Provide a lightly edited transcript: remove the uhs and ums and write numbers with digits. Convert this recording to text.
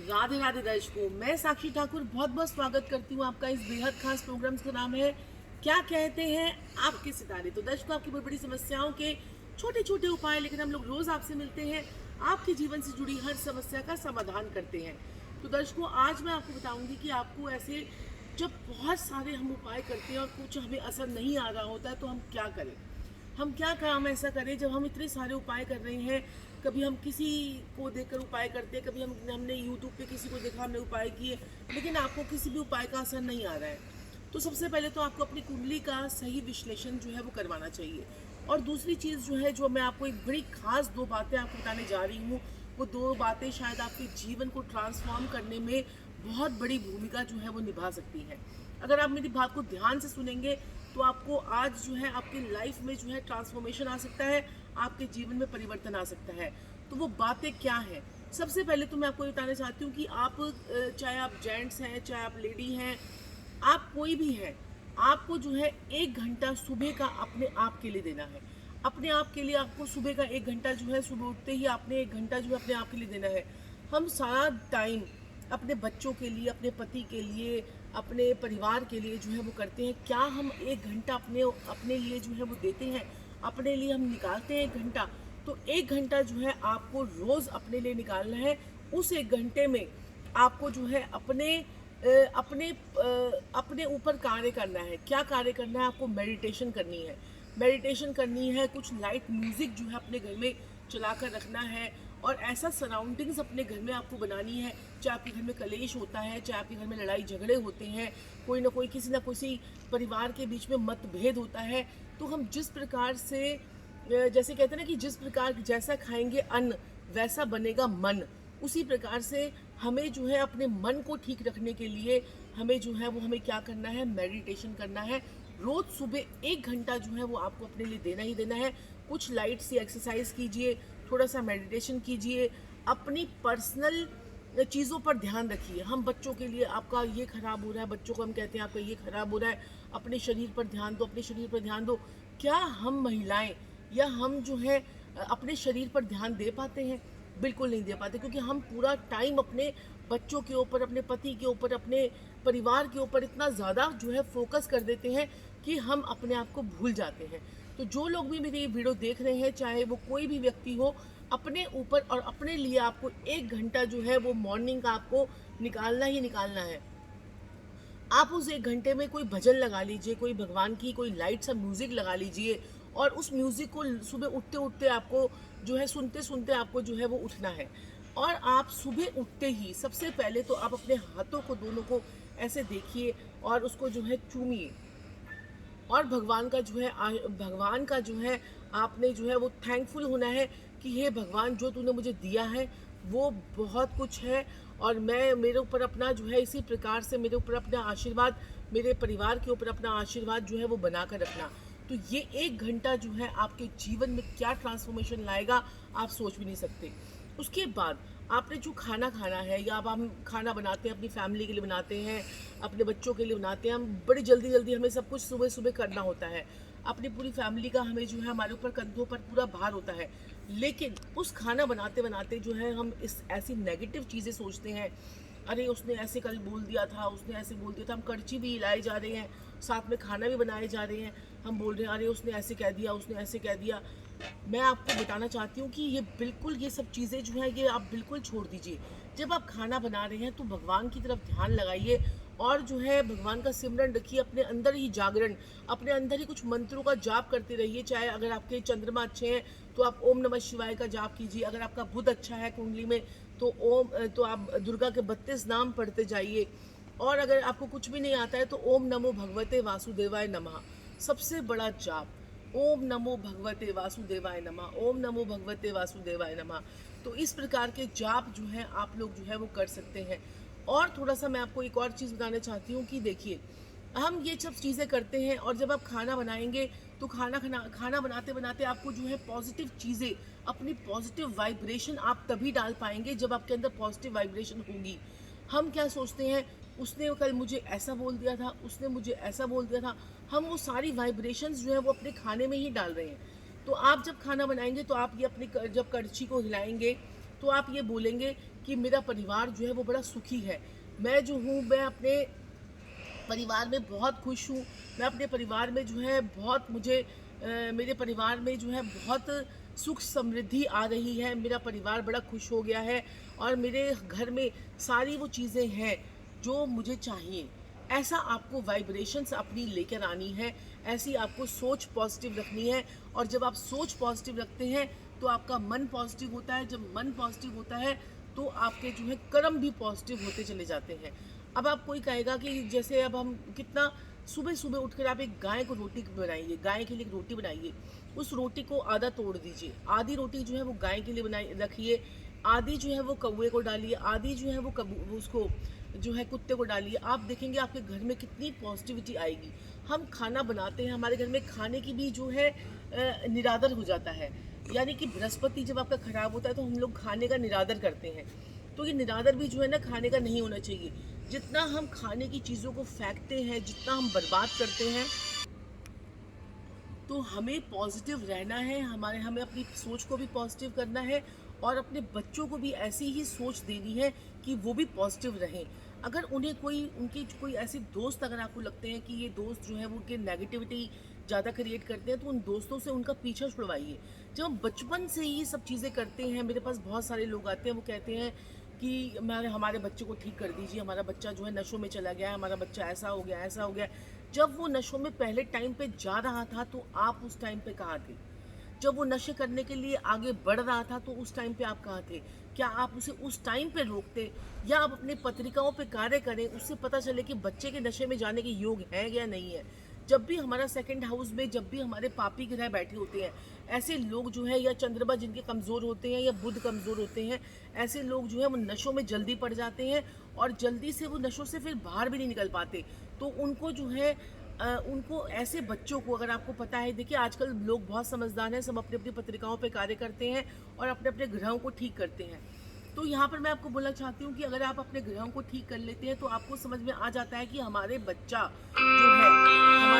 राधे राधे दर्शकों, मैं साक्षी ठाकुर बहुत बहुत स्वागत करती हूँ आपका इस बेहद खास प्रोग्राम का नाम है क्या कहते हैं आपके सितारे। तो दर्शकों, आपकी बड़ी बड़ी समस्याओं के छोटे छोटे उपाय लेकर हम लोग रोज आपसे मिलते हैं, आपके जीवन से जुड़ी हर समस्या का समाधान करते हैं। तो दर्शकों, आज मैं आपको बताऊंगी कि आपको ऐसे जब बहुत सारे हम उपाय करते हैं और कुछ हमें असर नहीं आ रहा होता है तो हम क्या करें। हम क्या काम ऐसा करें जब हम इतने सारे उपाय कर रहे हैं। कभी हम किसी को देखकर उपाय करते हैं, कभी हमने यूट्यूब पे किसी को देखा, हमने उपाय किए, लेकिन आपको किसी भी उपाय का असर नहीं आ रहा है। तो सबसे पहले तो आपको अपनी कुंडली का सही विश्लेषण जो है वो करवाना चाहिए। और दूसरी चीज़ जो है, जो मैं आपको एक बड़ी खास दो बातें आपको बताने जा रही हूँ, वो दो बातें शायद आपके जीवन को ट्रांसफॉर्म करने में बहुत बड़ी भूमिका जो है वो निभा सकती है। अगर आप मेरी बात को ध्यान से सुनेंगे तो आपको आज जो है आपकी लाइफ में जो है ट्रांसफॉर्मेशन आ सकता है, आपके जीवन में परिवर्तन आ सकता है। तो वो बातें क्या हैं? सबसे पहले तो मैं आपको बताना चाहती हूँ कि आप चाहे आप जेंट्स हैं, चाहे आप लेडी हैं, आप कोई भी हैं, आपको जो है 1 घंटा सुबह का अपने आप के लिए देना है। अपने आप के लिए आपको सुबह का 1 घंटा जो है, सुबह उठते ही आपने 1 घंटा जो है अपने आप के लिए देना है। हम सारा टाइम अपने बच्चों के लिए, अपने पति के लिए, अपने परिवार के लिए जो है वो करते हैं। क्या हम 1 घंटा अपने अपने लिए जो है वो देते हैं? अपने लिए हम निकालते हैं 1 घंटा? तो 1 घंटा जो है आपको रोज़ अपने लिए निकालना है। उस 1 घंटे में आपको जो है अपने ऊपर कार्य करना है। क्या कार्य करना है? आपको मेडिटेशन करनी है। मेडिटेशन करनी है, कुछ लाइट म्यूज़िक जो है अपने घर में चला कर रखना है। और ऐसा सराउंडिंग्स अपने घर में आपको बनानी है, चाहे आपके घर में कलेश होता है, चाहे आपके घर में लड़ाई झगड़े होते हैं, कोई ना कोई किसी ना किसी परिवार के बीच में मतभेद होता है, तो हम जिस प्रकार से जैसे कहते हैं ना कि जिस प्रकार जैसा खाएंगे अन्न वैसा बनेगा मन, उसी प्रकार से हमें जो है अपने मन को ठीक रखने के लिए हमें जो है वो हमें क्या करना है? मेडिटेशन करना है। रोज़ सुबह 1 घंटा जो है वो आपको अपने लिए देना ही देना है। कुछ लाइट सी एक्सरसाइज कीजिए, थोड़ा सा मेडिटेशन कीजिए, अपनी पर्सनल चीज़ों पर ध्यान रखिए। हम बच्चों के लिए, आपका ये खराब हो रहा है, बच्चों को हम कहते हैं आपका ये खराब हो रहा है, अपने शरीर पर ध्यान दो, अपने शरीर पर ध्यान दो। क्या हम महिलाएं या हम जो है अपने शरीर पर ध्यान दे पाते हैं? बिल्कुल नहीं दे पाते, क्योंकि हम पूरा टाइम अपने बच्चों के ऊपर, अपने पति के ऊपर, अपने परिवार के ऊपर इतना ज़्यादा जो है फोकस कर देते हैं कि हम अपने आप को भूल जाते हैं। तो जो लोग भी मेरी ये वीडियो देख रहे हैं, चाहे वो कोई भी व्यक्ति हो, अपने ऊपर और अपने लिए आपको 1 घंटा जो है वो मॉर्निंग का आपको निकालना ही निकालना है। आप उस 1 घंटे में कोई भजन लगा लीजिए, कोई भगवान की कोई लाइट सा म्यूज़िक लगा लीजिए, और उस म्यूज़िक को सुबह उठते उठते आपको जो है सुनते सुनते आपको जो है वो उठना है। और आप सुबह उठते ही सबसे पहले तो आप अपने हाथों को दोनों को ऐसे देखिए और उसको जो है चूमिए। और भगवान का जो है आपने जो है वो थैंकफुल होना है कि हे भगवान, जो तूने मुझे दिया है वो बहुत कुछ है, और मैं मेरे ऊपर अपना जो है इसी प्रकार से मेरे ऊपर अपना आशीर्वाद, मेरे परिवार के ऊपर अपना आशीर्वाद जो है वो बना कर रखना। तो ये 1 घंटा जो है आपके जीवन में क्या ट्रांसफॉर्मेशन लाएगा आप सोच भी नहीं सकते। उसके बाद आपने जो खाना खाना है, या अब हम खाना बनाते हैं अपनी फैमिली के लिए बनाते हैं, अपने बच्चों के लिए बनाते हैं, हम बड़ी जल्दी जल्दी हमें सब कुछ सुबह सुबह करना होता है। अपनी पूरी फैमिली का हमें जो है हमारे ऊपर कंधों पर पूरा भार होता है। लेकिन उस खाना बनाते बनाते जो है हम इस ऐसी नेगेटिव चीज़ें सोचते हैं, अरे उसने ऐसे कल बोल दिया था, उसने ऐसे बोल दिया था। हम करची भी हिलाए जा रहे हैं, साथ में खाना भी बनाए जा रहे हैं, हम बोल रहे हैं अरे उसने ऐसे कह दिया, उसने ऐसे कह दिया। मैं आपको बताना चाहती हूँ कि ये सब चीज़ें जो हैं ये आप बिल्कुल छोड़ दीजिए। जब आप खाना बना रहे हैं तो भगवान की तरफ ध्यान लगाइए, और जो है भगवान का सिमरन रखिए, अपने अंदर ही जागरण, अपने अंदर ही कुछ मंत्रों का जाप करते रहिए। चाहे अगर आपके चंद्रमा अच्छे हैं तो आप ओम नमः शिवाय का जाप कीजिए, अगर आपका बुध अच्छा है कुंडली में तो आप दुर्गा के 32 नाम पढ़ते जाइए। और अगर आपको कुछ भी नहीं आता है तो ओम नमो भगवते वासुदेवाय नमः, सबसे बड़ा जाप ओम नमो भगवते वासुदेवाय नमः, ओम नमो भगवते वासुदेवाय नमः। तो इस प्रकार के जाप जो है आप लोग जो है वो कर सकते हैं। और थोड़ा सा मैं आपको एक और चीज़ बताना चाहती हूँ कि देखिए, हम ये सब चीज़ें करते हैं, और जब आप खाना बनाएंगे तो खाना बनाते बनाते आपको जो है पॉजिटिव चीज़ें, अपनी पॉजिटिव वाइब्रेशन आप तभी डाल पाएंगे जब आपके अंदर पॉजिटिव वाइब्रेशन होगी। हम क्या सोचते हैं, उसने कल मुझे ऐसा बोल दिया था, उसने मुझे ऐसा बोल दिया था, हम वो सारी वाइब्रेशंस जो है वो अपने खाने में ही डाल रहे हैं। तो आप जब खाना बनाएंगे तो आप ये अपनी जब कड़छी को हिलाएंगे तो आप ये बोलेंगे कि मेरा परिवार जो है वो बड़ा सुखी है। मैं जो हूँ मैं अपने परिवार में बहुत खुश हूँ। मैं अपने परिवार में जो है बहुत मेरे परिवार में जो है बहुत सुख समृद्धि आ रही है। मेरा परिवार बड़ा खुश हो गया है और मेरे घर में सारी वो चीज़ें हैं जो मुझे चाहिए। ऐसा आपको वाइब्रेशंस अपनी लेकर आनी है, ऐसी आपको सोच पॉजिटिव रखनी है। और जब आप सोच पॉजिटिव रखते हैं तो आपका मन पॉजिटिव होता है। जब मन पॉजिटिव होता है तो आपके जो है कर्म भी पॉजिटिव होते चले जाते हैं। अब आप कोई कहेगा कि जैसे अब हम कितना सुबह सुबह उठकर आप एक गाय को रोटी बनाइए, गाय के लिए एक रोटी बनाइए, उस रोटी को आधा तोड़ दीजिए, आधी रोटी जो है वो गाय के लिए बनाई रखिए, आधी जो है वो कौवे को डालिए, आधी जो है वो उसको जो है कुत्ते को डालिए। आप देखेंगे आपके घर में कितनी पॉजिटिविटी आएगी। हम खाना बनाते हैं, हमारे घर में खाने की भी जो है निरादर हो जाता है। यानी कि बृहस्पति जब आपका खराब होता है तो हम लोग खाने का निरादर करते हैं। तो ये निरादर भी जो है ना खाने का नहीं होना चाहिए। जितना हम खाने की चीज़ों को फेंकते हैं, जितना हम बर्बाद करते हैं, तो हमें पॉजिटिव रहना है। हमें अपनी सोच को भी पॉजिटिव करना है और अपने बच्चों को भी ऐसी ही सोच देनी है कि वो भी पॉजिटिव रहें। अगर उन्हें उनके कोई ऐसे दोस्त अगर आपको लगते हैं कि ये दोस्त जो है वो उनके नेगेटिविटी ज़्यादा क्रिएट करते हैं, तो उन दोस्तों से उनका पीछा छुड़वाइए। जब हम बचपन से ही सब चीज़ें करते हैं, मेरे पास बहुत सारे लोग आते हैं, वो कहते हैं कि हमारे बच्चे को ठीक कर दीजिए, हमारा बच्चा जो है नशों में चला गया है, हमारा बच्चा ऐसा हो गया, ऐसा हो गया। जब वो नशों में पहले टाइम पे जा रहा था तो आप उस टाइम पे कहाँ थे? जब वो नशे करने के लिए आगे बढ़ रहा था तो उस टाइम पे आप कहाँ थे? क्या आप उसे उस टाइम पे रोकते, या आप अपनी पत्रिकाओं पे कार्य करें, उससे पता चले कि बच्चे के नशे में जाने के योग है या नहीं है। जब भी हमारा सेकंड हाउस में जब भी हमारे पापी ग्रह बैठे होते हैं, ऐसे लोग जो है, या चंद्रमा जिनके कमज़ोर होते हैं या बुध कमज़ोर होते हैं, ऐसे लोग जो है वो नशों में जल्दी पड़ जाते हैं और जल्दी से वो नशों से फिर बाहर भी नहीं निकल पाते। तो उनको जो है उनको ऐसे बच्चों को, अगर आपको पता है, देखिए आजकल लोग बहुत समझदार हैं, सब अपनी अपनी पत्रिकाओं पे कार्य करते हैं और अपने अपने ग्रहों को ठीक करते हैं। तो यहाँ पर मैं आपको बोलना चाहती हूँ कि अगर आप अपने ग्रहों को ठीक कर लेते हैं तो आपको समझ में आ जाता है कि हमारे बच्चा जो है हमारा